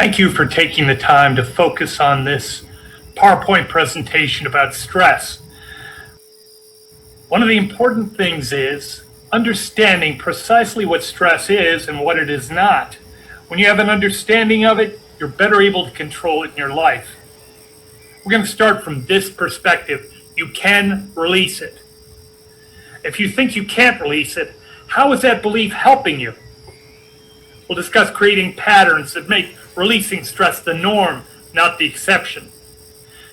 Thank you for taking the time to focus on this PowerPoint presentation about stress. One of the important things is understanding precisely what stress is and what it is not. When you have an understanding of it, you're better able to control it in your life. We're going to start from this perspective. You can release it. If you think you can't release it, how is that belief helping you? We'll discuss creating patterns that make releasing stress the norm, not the exception.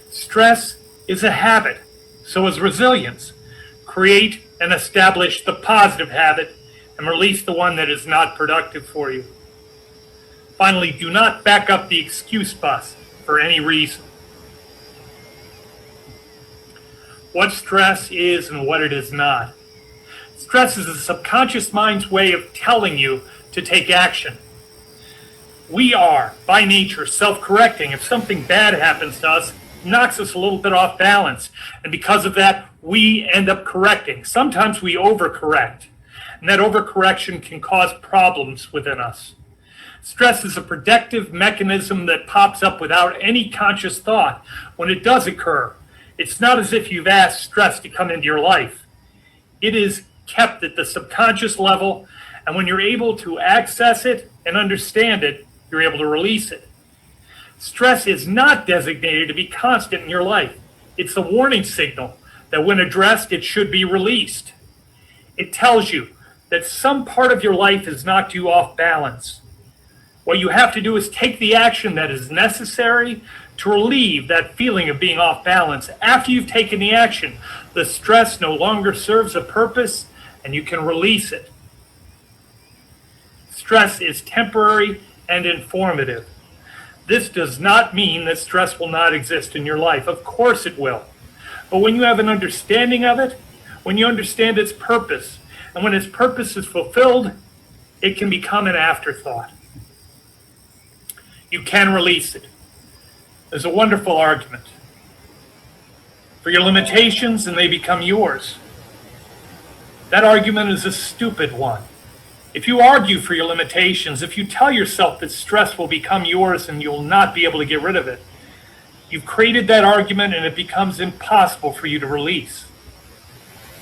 Stress is a habit, so is resilience. Create and establish the positive habit and release the one that is not productive for you. Finally, do not back up the excuse bus for any reason. What stress is and what it is not. Stress is the subconscious mind's way of telling you to take action. We are, by nature, self-correcting. If something bad happens to us, it knocks us a little bit off balance. And because of that, we end up correcting. Sometimes we overcorrect. And that overcorrection can cause problems within us. Stress is a protective mechanism that pops up without any conscious thought. When it does occur, it's not as if you've asked stress to come into your life. It is kept at the subconscious level, and when you're able to access it and understand it, you're able to release it. Stress is not designated to be constant in your life. It's a warning signal that when addressed, it should be released. It tells you that some part of your life has knocked you off balance. What you have to do is take the action that is necessary to relieve that feeling of being off balance. After you've taken the action, the stress no longer serves a purpose and you can release it. Stress is temporary and informative. This does not mean that stress will not exist in your life. Of course it will. But when you have an understanding of it, when you understand its purpose, and when its purpose is fulfilled, it can become an afterthought. You can release it. There's a wonderful argument for your limitations, and they become yours. That argument is a stupid one. If you argue for your limitations, if you tell yourself that stress will become yours and you'll not be able to get rid of it, you've created that argument and it becomes impossible for you to release.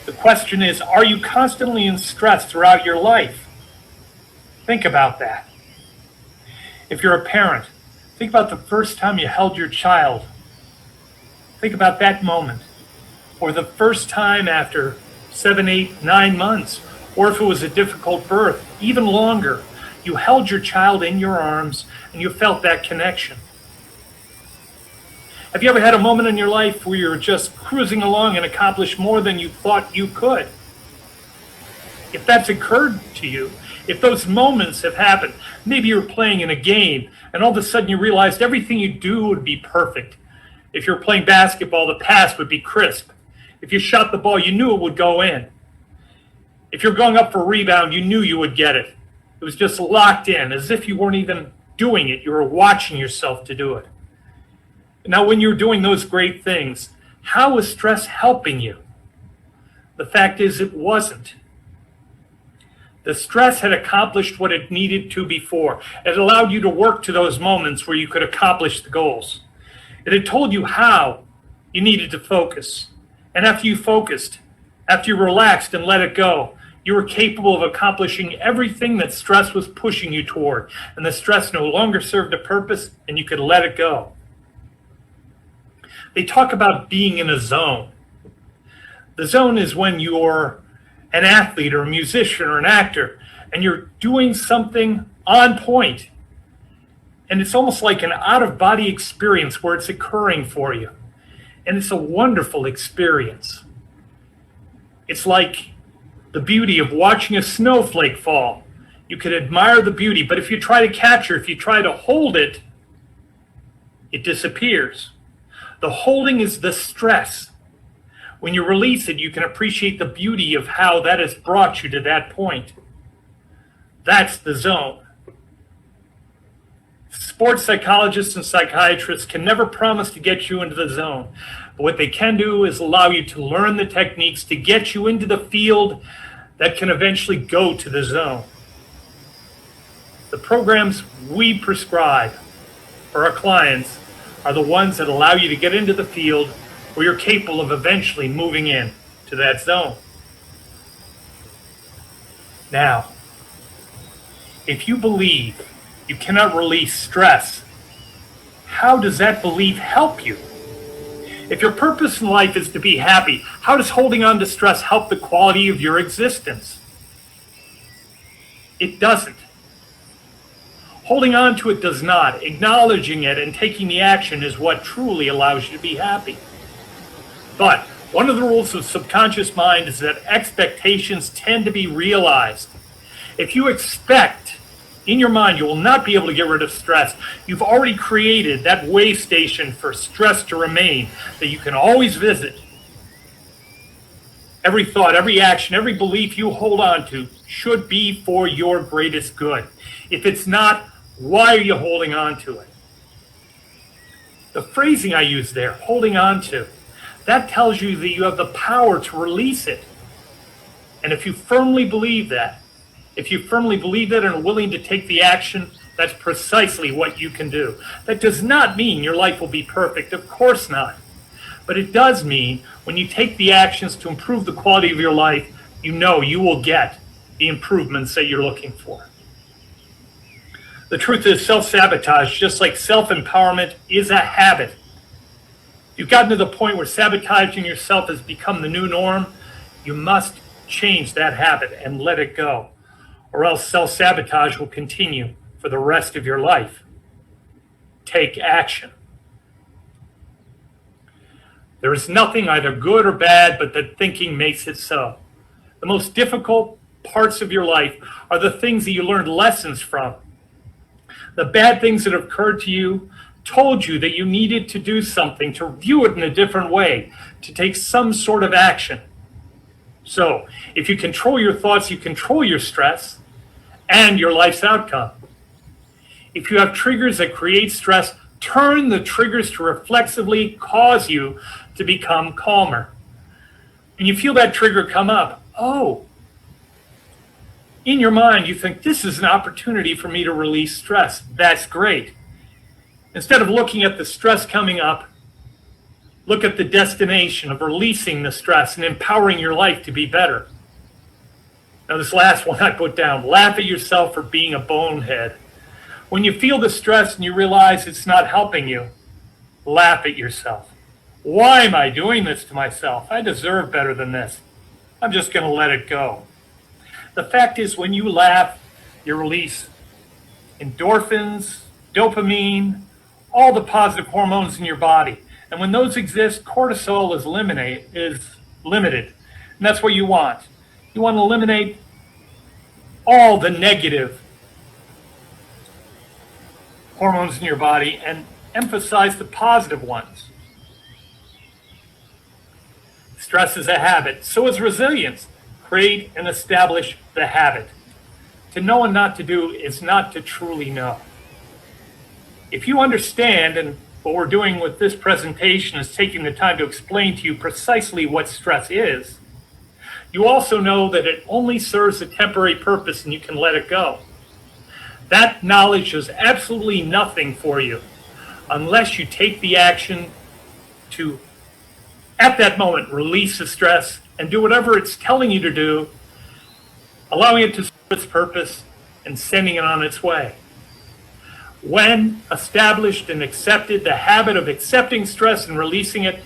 The question is, are you constantly in stress throughout your life? Think about that. If you're a parent, think about the first time you held your child. Think about that moment. Or the first time after 7, 8, 9 months, or if it was a difficult birth, even longer, you held your child in your arms and you felt that connection. Have you ever had a moment in your life where you're just cruising along and accomplished more than you thought you could? If that's occurred to you, if those moments have happened, maybe you're playing in a game and all of a sudden you realized everything you do would be perfect. If you're playing basketball, the pass would be crisp. If you shot the ball, you knew it would go in. If you're going up for a rebound, you knew you would get it. It was just locked in, as if you weren't even doing it. You were watching yourself to do it. Now, when you're doing those great things, how is stress helping you? The fact is, it wasn't. The stress had accomplished what it needed to before. It allowed you to work to those moments where you could accomplish the goals. It had told you how you needed to focus. And after you focused, after you relaxed and let it go, you were capable of accomplishing everything that stress was pushing you toward. And the stress no longer served a purpose and you could let it go. They talk about being in a zone. The zone is when you're an athlete or a musician or an actor and you're doing something on point. And it's almost like an out-of-body experience where it's occurring for you. And it's a wonderful experience. It's like the beauty of watching a snowflake fall. You can admire the beauty, but if you try to capture, if you try to hold it, it disappears. The holding is the stress. When you release it, you can appreciate the beauty of how that has brought you to that point. That's the zone. Sports psychologists and psychiatrists can never promise to get you into the zone. But what they can do is allow you to learn the techniques to get you into the field that can eventually go to the zone. The programs we prescribe for our clients are the ones that allow you to get into the field where you're capable of eventually moving in to that zone. Now, if you believe you cannot release stress, how does that belief help you? If your purpose in life is to be happy, how does holding on to stress help the quality of your existence? It doesn't. Holding on to it does not. Acknowledging it and taking the action is what truly allows you to be happy. But one of the rules of subconscious mind is that expectations tend to be realized. If you expect in your mind you will not be able to get rid of stress, you've already created that way station for stress to remain that you can always visit. Every thought, every action, every belief you hold on to should be for your greatest good. If it's not, why are you holding on to it? The phrasing I use there, holding on to, that tells you that you have the power to release it. And if you firmly believe that, and are willing to take the action, that's precisely what you can do. That does not mean your life will be perfect, of course not. But it does mean when you take the actions to improve the quality of your life, you know you will get the improvements that you're looking for. The truth is, self-sabotage, just like self-empowerment, is a habit. You've gotten to the point where sabotaging yourself has become the new norm. You must change that habit and let it go, or else self-sabotage will continue for the rest of your life. Take action. There is nothing either good or bad, but that thinking makes it so. The most difficult parts of your life are the things that you learned lessons from. The bad things that occurred to you told you that you needed to do something, to view it in a different way, to take some sort of action. So, if you control your thoughts, you control your stress and your life's outcome. If you have triggers that create stress, turn the triggers to reflexively cause you to become calmer. When you feel that trigger come up, in your mind you think, this is an opportunity for me to release stress. That's great. Instead of looking at the stress coming up, look at the destination of releasing the stress and empowering your life to be better. Now this last one I put down, laugh at yourself for being a bonehead. When you feel the stress and you realize it's not helping you, laugh at yourself. Why am I doing this to myself? I deserve better than this. I'm just going to let it go. The fact is, when you laugh, you release endorphins, dopamine, all the positive hormones in your body. And when those exist, cortisol is limited. And that's what you want. You want to eliminate all the negative hormones in your body and emphasize the positive ones. Stress is a habit. So is resilience. Create and establish the habit. To know and not to do is not to truly know. If you understand, and what we're doing with this presentation is taking the time to explain to you precisely what stress is, you also know that it only serves a temporary purpose and you can let it go. That knowledge does absolutely nothing for you unless you take the action to, at that moment, release the stress and do whatever it's telling you to do, allowing it to serve its purpose and sending it on its way. When established and accepted, the habit of accepting stress and releasing it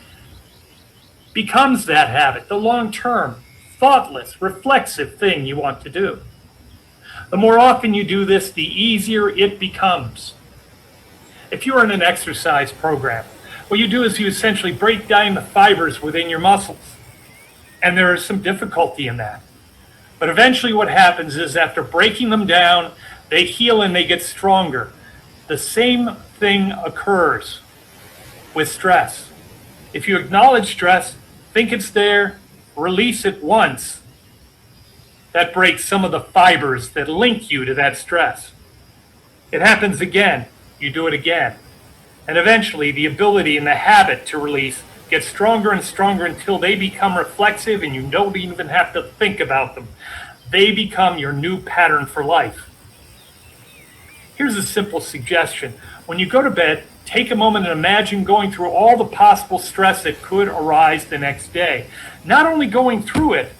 becomes that habit, the long-term, thoughtless, reflexive thing you want to do. The more often you do this, the easier it becomes. If you're in an exercise program, what you do is you essentially break down the fibers within your muscles. And there is some difficulty in that. But eventually what happens is after breaking them down, they heal and they get stronger. The same thing occurs with stress. If you acknowledge stress, think it's there, release it once, that breaks some of the fibers that link you to that stress. It happens again, you do it again. And eventually the ability and the habit to release gets stronger and stronger until they become reflexive and you don't even have to think about them. They become your new pattern for life. Here's a simple suggestion. When you go to bed, take a moment and imagine going through all the possible stress that could arise the next day. Not only going through it,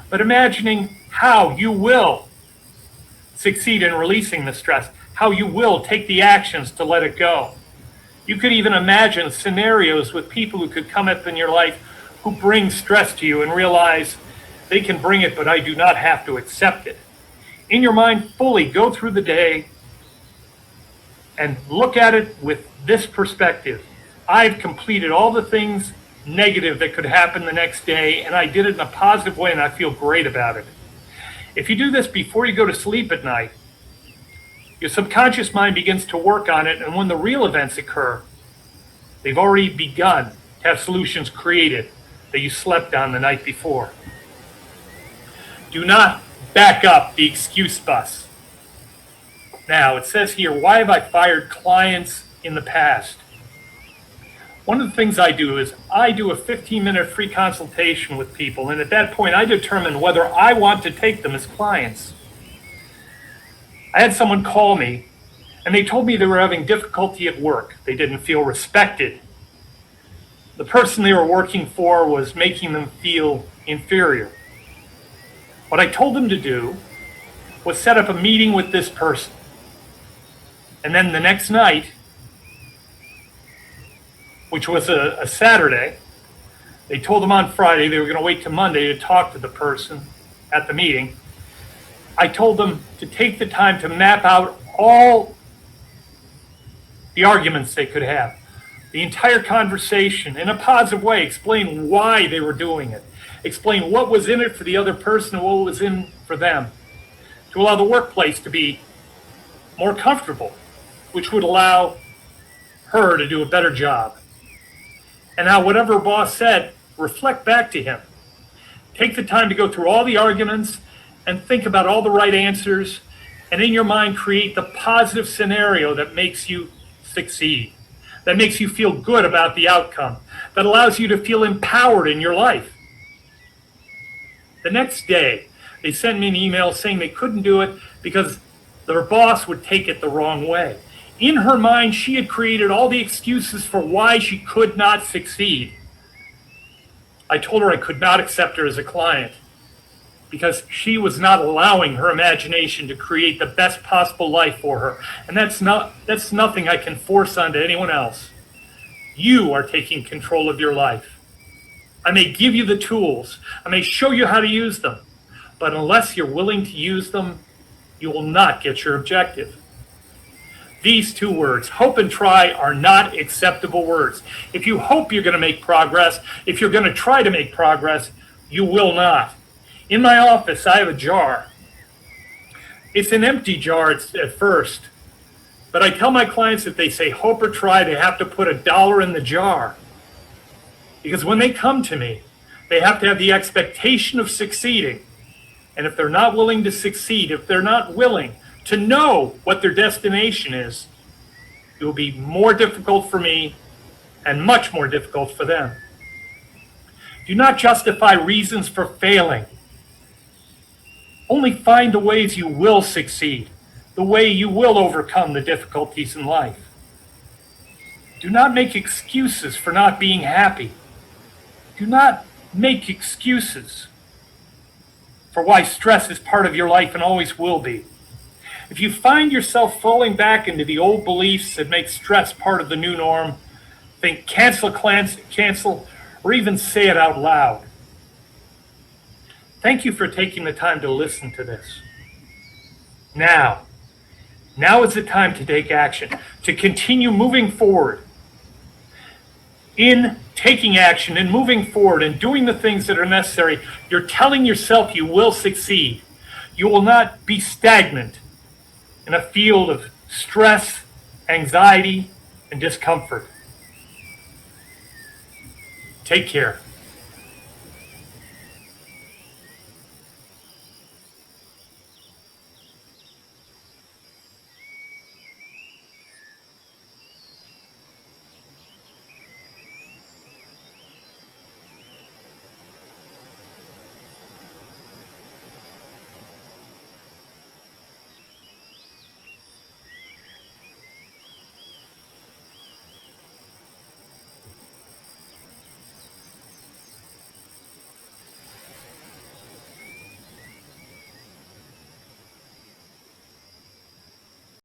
but imagining how you will succeed in releasing the stress, how you will take the actions to let it go. You could even imagine scenarios with people who could come up in your life who bring stress to you and realize they can bring it, but I do not have to accept it. In your mind, fully go through the day and look at it with this perspective. I've completed all the things negative that could happen the next day, and I did it in a positive way, and I feel great about it. If you do this before you go to sleep at night, your subconscious mind begins to work on it, and when the real events occur, they've already begun to have solutions created that you slept on the night before. Do not back up the excuse bus. Now, it says here, why have I fired clients in the past? One of the things I do is I do a 15-minute free consultation with people, and at that point I determine whether I want to take them as clients. I had someone call me, and they told me they were having difficulty at work. They didn't feel respected. The person they were working for was making them feel inferior. What I told them to do was set up a meeting with this person. And then the next night, which was a Saturday, they told them on Friday they were going to wait till Monday to talk to the person at the meeting. I told them to take the time to map out all the arguments they could have, the entire conversation in a positive way, explain why they were doing it, explain what was in it for the other person and what was in for them, to allow the workplace to be more comfortable, which would allow her to do a better job. And now whatever boss said, reflect back to him. Take the time to go through all the arguments and think about all the right answers, and in your mind create the positive scenario that makes you succeed, that makes you feel good about the outcome, that allows you to feel empowered in your life. The next day, they sent me an email saying they couldn't do it because their boss would take it the wrong way. In her mind, she had created all the excuses for why she could not succeed. I told her I could not accept her as a client because she was not allowing her imagination to create the best possible life for her. And that's nothing I can force onto anyone else. You are taking control of your life. I may give you the tools. I may show you how to use them. But unless you're willing to use them, you will not get your objective. These two words, hope and try, are not acceptable words. If you hope you're going to make progress, if you're going to try to make progress, you will not. In my office, I have a jar. It's an empty jar at first, but I tell my clients if they say hope or try, they have to put $1 in the jar. Because when they come to me, they have to have the expectation of succeeding. And if they're not willing to succeed, if they're not willing to know what their destination is, it will be more difficult for me and much more difficult for them. Do not justify reasons for failing. Only find the ways you will succeed, the way you will overcome the difficulties in life. Do not make excuses for not being happy. Do not make excuses for why stress is part of your life and always will be. If you find yourself falling back into the old beliefs that make stress part of the new norm, think cancel, or even say it out loud. Thank you for taking the time to listen to this. Now is the time to take action, to continue moving forward. In taking action and moving forward and doing the things that are necessary, you're telling yourself you will succeed. You will not be stagnant in a field of stress, anxiety, and discomfort. Take care.